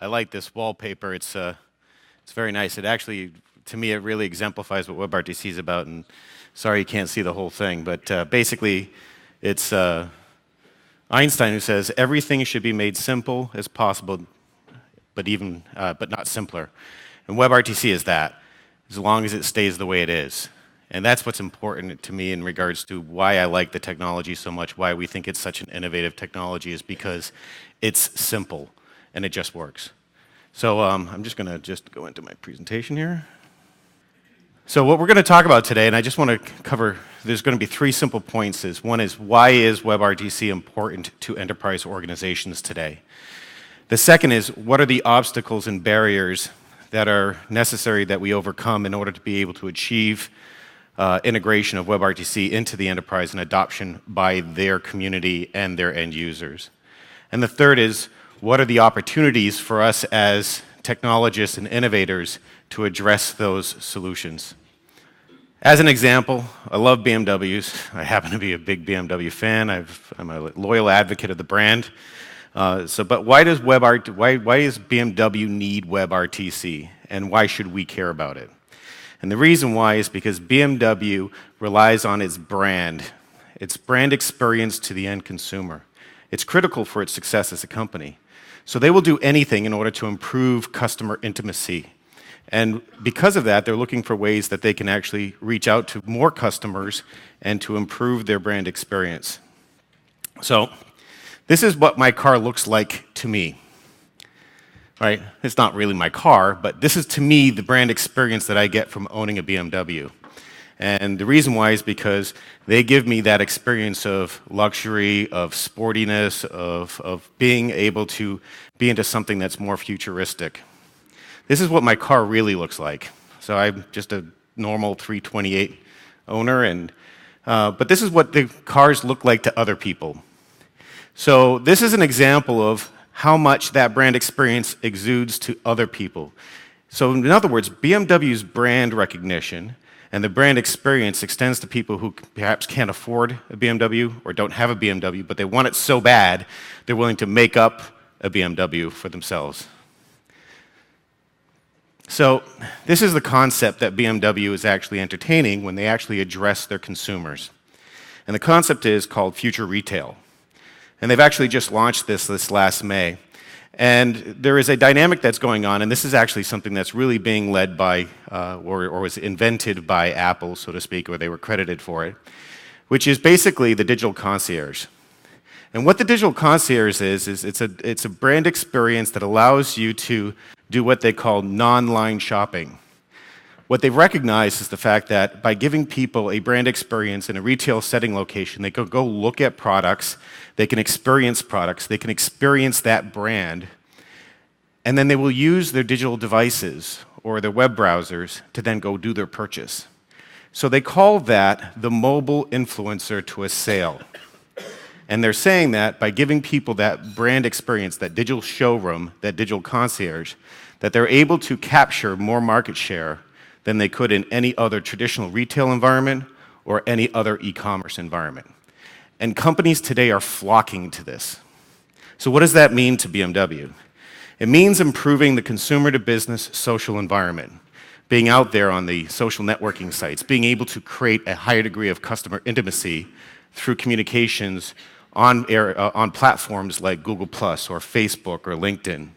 I like this wallpaper. It's very nice. It actually, to me, it really exemplifies what WebRTC is about. And sorry you can't see the whole thing, but basically, it's Einstein who says everything should be made simple as possible, but not simpler. And WebRTC is that, as long as it stays the way it is. And that's what's important to me in regards to why I like the technology so much, why we think it's such an innovative technology, is because it's simple and it just works. So I'm just going to go into my presentation here. So what we're going to talk about today, and I just want to cover, there's going to be 3 simple points. One is, why is WebRTC important to enterprise organizations today? The second is, what are the obstacles and barriers that are necessary that we overcome in order to be able to achieve integration of WebRTC into the enterprise and adoption by their community and their end users. And the third is, what are the opportunities for us as technologists and innovators to address those solutions? As an example, I love BMWs. I happen to be a big BMW fan. I'm a loyal advocate of the brand. But why does BMW need WebRTC, and why should we care about it? And the reason why is because BMW relies on its brand experience to the end consumer. It's critical for its success as a company. So they will do anything in order to improve customer intimacy. And because of that, they're looking for ways that they can actually reach out to more customers and to improve their brand experience. So this is what my car looks like to me. Right? It's not really my car, but this is, to me, the brand experience that I get from owning a BMW. And the reason why is because they give me that experience of luxury, of sportiness, of being able to be into something that's more futuristic. This is what my car really looks like. So I'm just a normal 328 owner, but this is what the cars look like to other people. So this is an example of how much that brand experience exudes to other people. So in other words, BMW's brand recognition and the brand experience extends to people who perhaps can't afford a BMW or don't have a BMW, but they want it so bad, they're willing to make up a BMW for themselves. So this is the concept that BMW is actually entertaining when they actually address their consumers. And the concept is called future retail. And they've actually just launched this last May. And there is a dynamic that's going on, and this is actually something that's really being led by, or was invented by Apple, so to speak, or they were credited for it, which is basically the digital concierge. And what the digital concierge is it's a brand experience that allows you to do what they call non-line shopping. What they've recognized is the fact that by giving people a brand experience in a retail setting location, they can go look at products, they can experience products, they can experience that brand, and then they will use their digital devices or their web browsers to then go do their purchase. So they call that the mobile influencer to a sale. And they're saying that by giving people that brand experience, that digital showroom, that digital concierge, that they're able to capture more market share than they could in any other traditional retail environment or any other e-commerce environment. And companies today are flocking to this. So what does that mean to BMW? It means improving the consumer-to-business social environment, being out there on the social networking sites, being able to create a higher degree of customer intimacy through communications on platforms like Google Plus or Facebook or LinkedIn.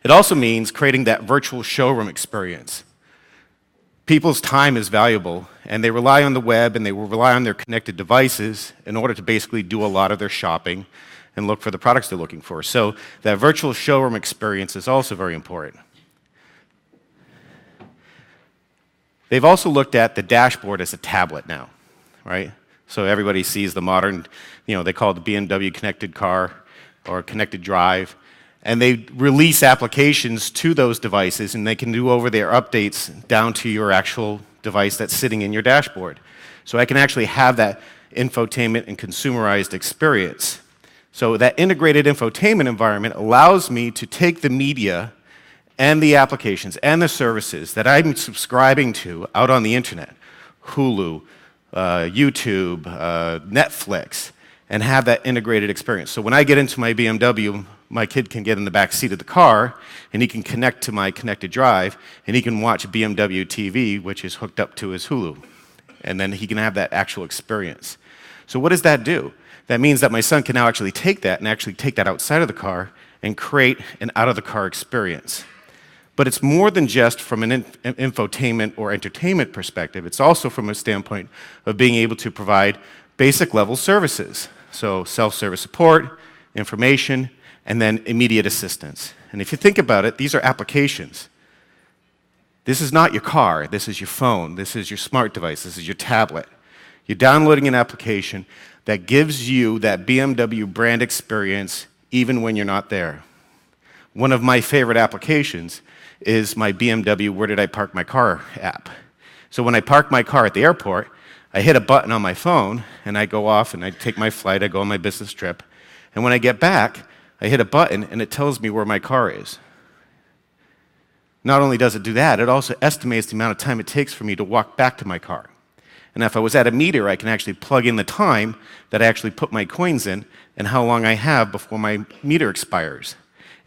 It also means creating that virtual showroom experience. People's time is valuable, and they rely on the web and they will rely on their connected devices in order to basically do a lot of their shopping and look for the products they're looking for. So that virtual showroom experience is also very important. They've also looked at the dashboard as a tablet now, right? So everybody sees the modern, they call it the BMW connected car or connected drive. And they release applications to those devices, and they can do over their updates down to your actual device that's sitting in your dashboard. So I can actually have that infotainment and consumerized experience. So that integrated infotainment environment allows me to take the media and the applications and the services that I'm subscribing to out on the internet, Hulu, YouTube, Netflix, and have that integrated experience. So when I get into my BMW, my kid can get in the back seat of the car, and he can connect to my connected drive, and he can watch BMW TV, which is hooked up to his Hulu. And then he can have that actual experience. So what does that do? That means that my son can now actually take that outside of the car and create an out-of-the-car experience. But it's more than just from an infotainment or entertainment perspective. It's also from a standpoint of being able to provide basic level services. So self-service support, information, and then immediate assistance. And if you think about it, these are applications. This is not your car, this is your phone, this is your smart device, this is your tablet. You're downloading an application that gives you that BMW brand experience even when you're not there. One of my favorite applications is my BMW Where Did I Park My Car app. So when I park my car at the airport, I hit a button on my phone, and I go off and I take my flight, I go on my business trip, and when I get back, I hit a button and it tells me where my car is. Not only does it do that, it also estimates the amount of time it takes for me to walk back to my car. And if I was at a meter, I can actually plug in the time that I actually put my coins in and how long I have before my meter expires.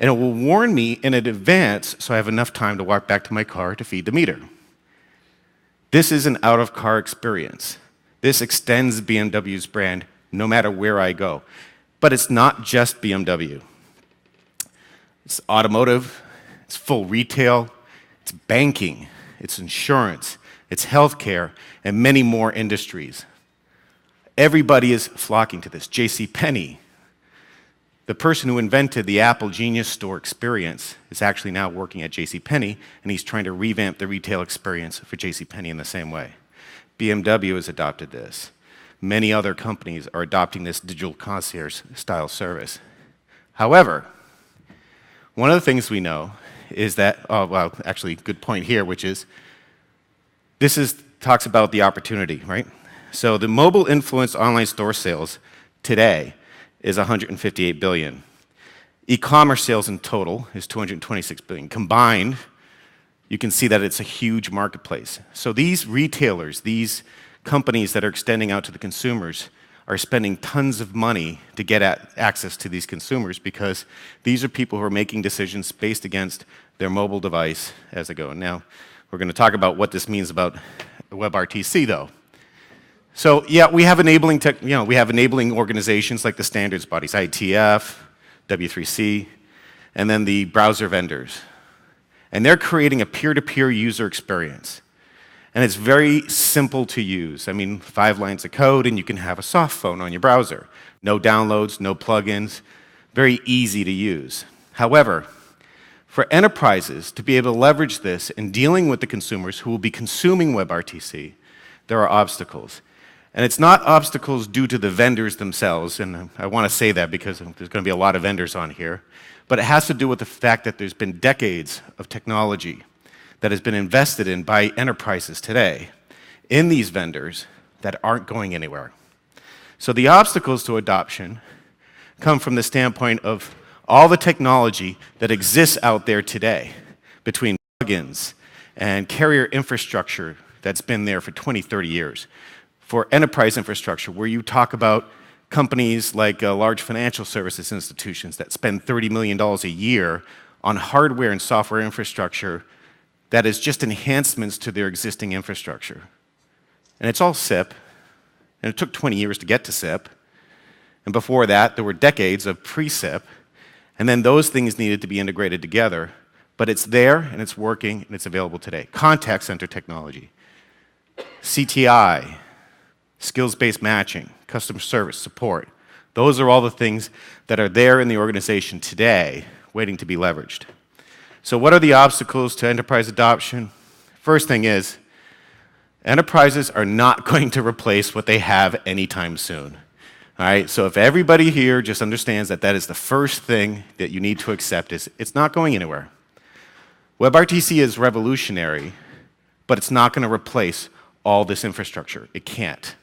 And it will warn me in advance so I have enough time to walk back to my car to feed the meter. This is an out-of-car experience. This extends BMW's brand no matter where I go. But it's not just BMW. It's automotive, it's full retail, it's banking, it's insurance, it's healthcare, and many more industries. Everybody is flocking to this. JCPenney, the person who invented the Apple Genius Store experience, is actually now working at JCPenney, and he's trying to revamp the retail experience for JCPenney in the same way. BMW has adopted this. Many other companies are adopting this digital concierge-style service. However, one of the things we know is that, actually, good point here, which is, talks about the opportunity, right? So the mobile influenced online store sales today is 158 billion. E-commerce sales in total is 226 billion. Combined, you can see that it's a huge marketplace. So these retailers, these companies that are extending out to the consumers, are spending tons of money to get access to these consumers because these are people who are making decisions based against their mobile device as they go. Now, we're going to talk about what this means about WebRTC, though. So, yeah, we have enabling organizations like the standards bodies, IETF, W3C, and then the browser vendors. And they're creating a peer-to-peer user experience. And it's very simple to use. I mean, 5 lines of code, and you can have a soft phone on your browser. No downloads, no plugins, very easy to use. However, for enterprises to be able to leverage this in dealing with the consumers who will be consuming WebRTC, there are obstacles. And it's not obstacles due to the vendors themselves, and I want to say that because there's going to be a lot of vendors on here, but it has to do with the fact that there's been decades of technology that has been invested in by enterprises today in these vendors that aren't going anywhere. So the obstacles to adoption come from the standpoint of all the technology that exists out there today between plugins and carrier infrastructure that's been there for 20, 30 years. For enterprise infrastructure, where you talk about companies like large financial services institutions that spend $30 million a year on hardware and software infrastructure that is just enhancements to their existing infrastructure. And it's all SIP, and it took 20 years to get to SIP. And before that, there were decades of pre-SIP, and then those things needed to be integrated together. But it's there, and it's working, and it's available today. Contact center technology, CTI, skills-based matching, customer service, support. Those are all the things that are there in the organization today, waiting to be leveraged. So what are the obstacles to enterprise adoption? First thing is, enterprises are not going to replace what they have anytime soon. All right, so if everybody here just understands that that is the first thing that you need to accept, is it's not going anywhere. WebRTC is revolutionary, but it's not going to replace all this infrastructure. It can't.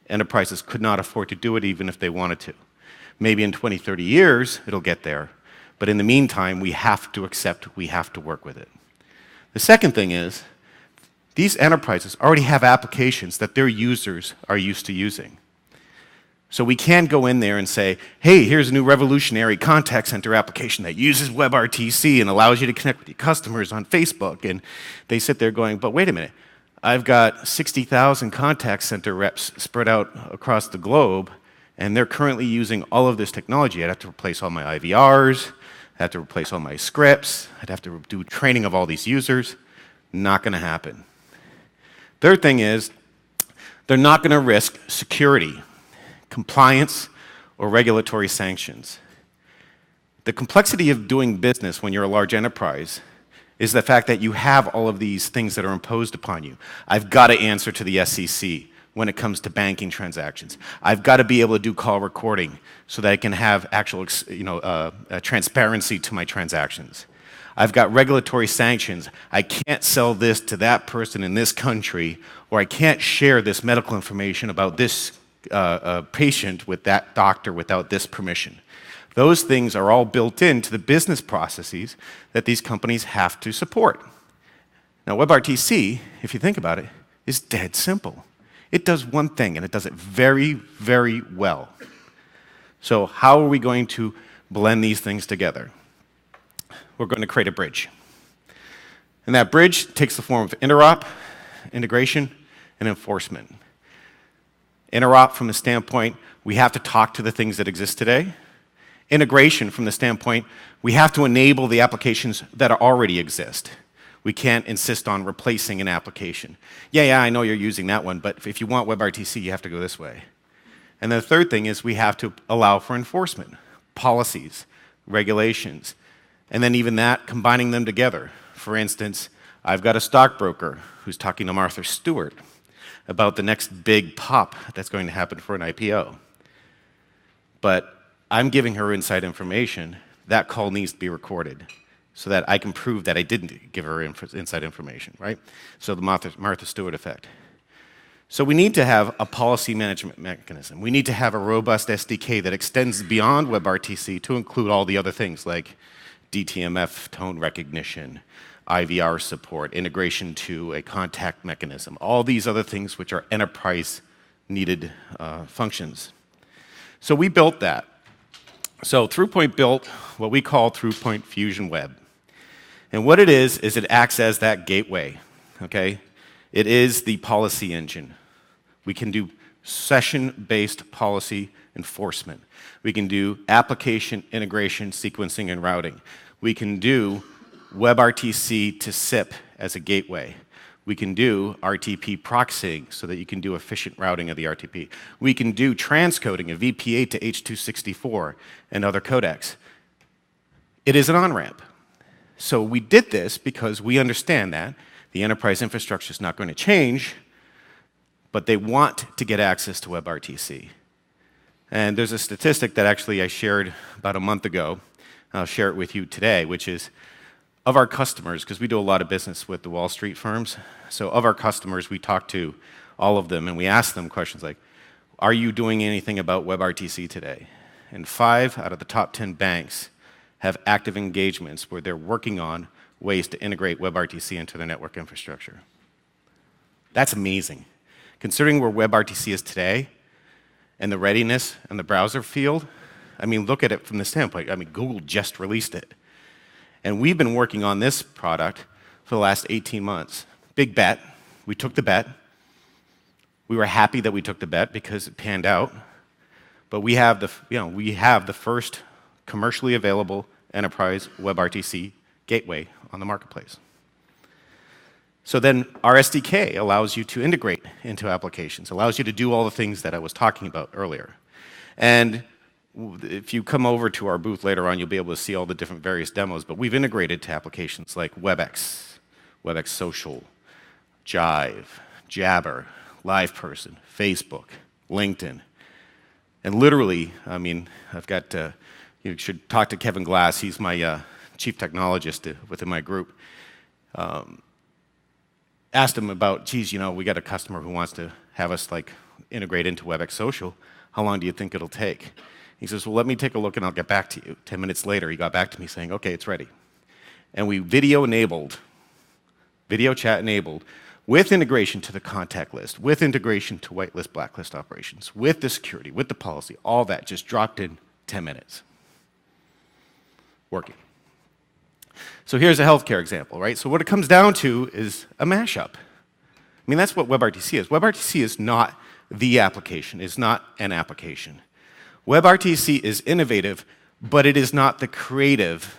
Enterprises could not afford to do it even if they wanted to. Maybe in 20, 30 years, it'll get there. But in the meantime, we have to accept, we have to work with it. The second thing is, these enterprises already have applications that their users are used to using. So we can't go in there and say, hey, here's a new revolutionary contact center application that uses WebRTC and allows you to connect with your customers on Facebook. And they sit there going, but wait a minute, I've got 60,000 contact center reps spread out across the globe, and they're currently using all of this technology. I'd have to replace all my IVRs, I'd have to replace all my scripts, I'd have to do training of all these users. Not going to happen. Third thing is, they're not going to risk security, compliance, or regulatory sanctions. The complexity of doing business when you're a large enterprise is the fact that you have all of these things that are imposed upon you. I've got to answer to the SEC when it comes to banking transactions. I've got to be able to do call recording so that I can have actual transparency to my transactions. I've got regulatory sanctions. I can't sell this to that person in this country, or I can't share this medical information about this patient with that doctor without this permission. Those things are all built into the business processes that these companies have to support. Now, WebRTC, if you think about it, is dead simple. It does one thing, and it does it very, very well. So how are we going to blend these things together? We're going to create a bridge. And that bridge takes the form of interop, integration, and enforcement. Interop from the standpoint, we have to talk to the things that exist today. Integration from the standpoint, we have to enable the applications that already exist. We can't insist on replacing an application. Yeah, I know you're using that one, but if you want WebRTC, you have to go this way. And the third thing is we have to allow for enforcement, policies, regulations, and then even that, combining them together. For instance, I've got a stockbroker who's talking to Martha Stewart about the next big pop that's going to happen for an IPO. But I'm giving her inside information. That call needs to be recorded so that I can prove that I didn't give her inside information, right? So the Martha Stewart effect. So we need to have a policy management mechanism. We need to have a robust SDK that extends beyond WebRTC to include all the other things like DTMF tone recognition, IVR support, integration to a contact mechanism, all these other things which are enterprise-needed functions. So we built that. So Thrupoint built what we call Thrupoint Fusion Web. And what it is it acts as that gateway, okay? It is the policy engine. We can do session-based policy enforcement. We can do application integration, sequencing, and routing. We can do WebRTC to SIP as a gateway. We can do RTP proxying so that you can do efficient routing of the RTP. We can do transcoding of VP8 to H.264 and other codecs. It is an on-ramp. So we did this because we understand that the enterprise infrastructure is not going to change, but they want to get access to WebRTC. And there's a statistic that actually I shared about a month ago. I'll share it with you today, which is of our customers, because we do a lot of business with the Wall Street firms, so of our customers, we talk to all of them, and we ask them questions like, are you doing anything about WebRTC today? And 5 out of the top 10 banks have active engagements where they're working on ways to integrate WebRTC into their network infrastructure. That's amazing. Considering where WebRTC is today, and the readiness and the browser field, I mean, look at it from the standpoint. I mean, Google just released it. And we've been working on this product for the last 18 months. Big bet. We took the bet. We were happy that we took the bet because it panned out. But we have the first commercially available enterprise WebRTC gateway on the marketplace. So then our SDK allows you to integrate into applications, allows you to do all the things that I was talking about earlier. And if you come over to our booth later on, you'll be able to see all the different various demos, but we've integrated to applications like WebEx, WebEx Social, Jive, Jabber, LivePerson, Facebook, LinkedIn. And literally, I mean, I've got, you should talk to Kevin Glass, he's my chief technologist within my group. Asked him about, geez, you know, we got a customer who wants to have us like integrate into WebEx Social. How long do you think it'll take? He says, well, let me take a look and I'll get back to you. 10 minutes later, he got back to me saying, okay, it's ready. And we video chat enabled with integration to the contact list, with integration to whitelist, blacklist operations, with the security, with the policy, all that just dropped in 10 minutes. Working. So here's a healthcare example, right? So what it comes down to is a mashup. I mean, that's what WebRTC is. WebRTC is not the application, it's not an application. WebRTC is innovative, but it is not the creative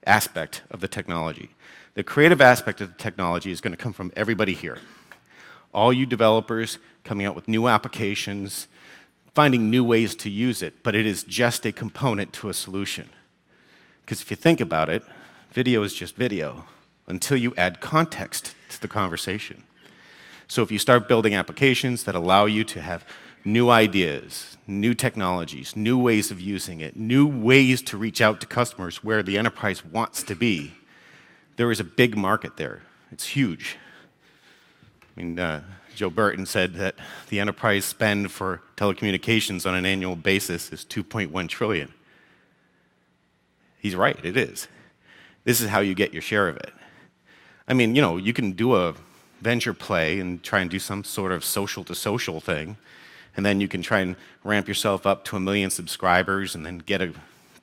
aspect of the technology. The creative aspect of the technology is going to come from everybody here. All you developers coming out with new applications, finding new ways to use it, but it is just a component to a solution. Because if you think about it, video is just video until you add context to the conversation. So if you start building applications that allow you to have new ideas, new technologies, new ways of using it, new ways to reach out to customers where the enterprise wants to be, there is a big market there. It's huge. I mean, Joe Burton said that the enterprise spend for telecommunications on an annual basis is $2.1 trillion. He's right, it is. This is how you get your share of it. I mean, you know, you can do a venture play and try and do some sort of social-to-social thing, and then you can try and ramp yourself up to 1 million subscribers and then get a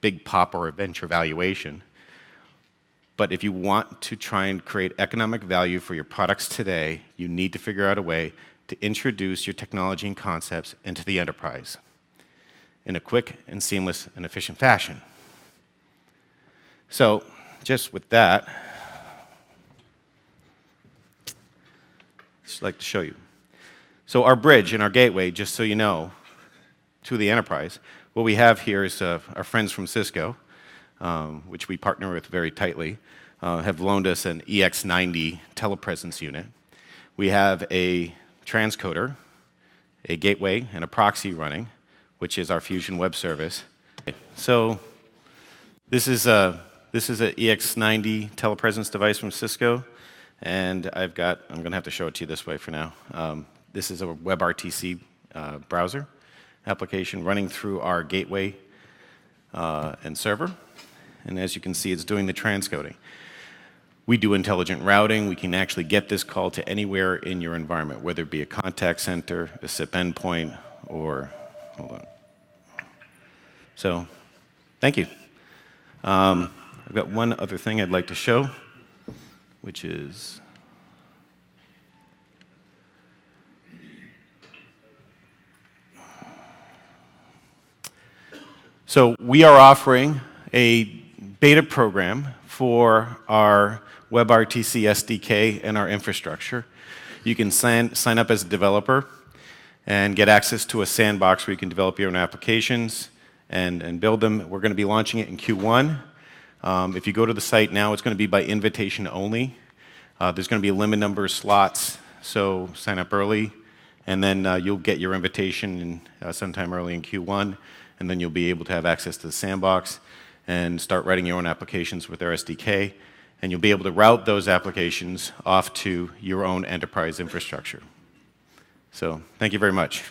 big pop or a venture valuation. But if you want to try and create economic value for your products today, you need to figure out a way to introduce your technology and concepts into the enterprise in a quick and seamless and efficient fashion. So, just with that, I'd just like to show you. So our bridge and our gateway, just so you know, to the enterprise, what we have here is our friends from Cisco, which we partner with very tightly, have loaned us an EX90 telepresence unit. We have a transcoder, a gateway, and a proxy running, which is our Fusion web service. So this is an EX90 telepresence device from Cisco, and I'm going to have to show it to you this way for now. This is a WebRTC browser application running through our gateway and server. And as you can see, it's doing the transcoding. We do intelligent routing. We can actually get this call to anywhere in your environment, whether it be a contact center, a SIP endpoint, or, hold on. So, thank you. I've got one other thing I'd like to show, which is, so we are offering a beta program for our WebRTC SDK and our infrastructure. You can sign up as a developer and get access to a sandbox where you can develop your own applications and build them. We're going to be launching it in Q1. If you go to the site now, it's going to be by invitation only. There's going to be a limited number of slots, so sign up early, and then you'll get your invitation sometime early in Q1, and then you'll be able to have access to the sandbox and start writing your own applications with our SDK, and you'll be able to route those applications off to your own enterprise infrastructure. So, thank you very much.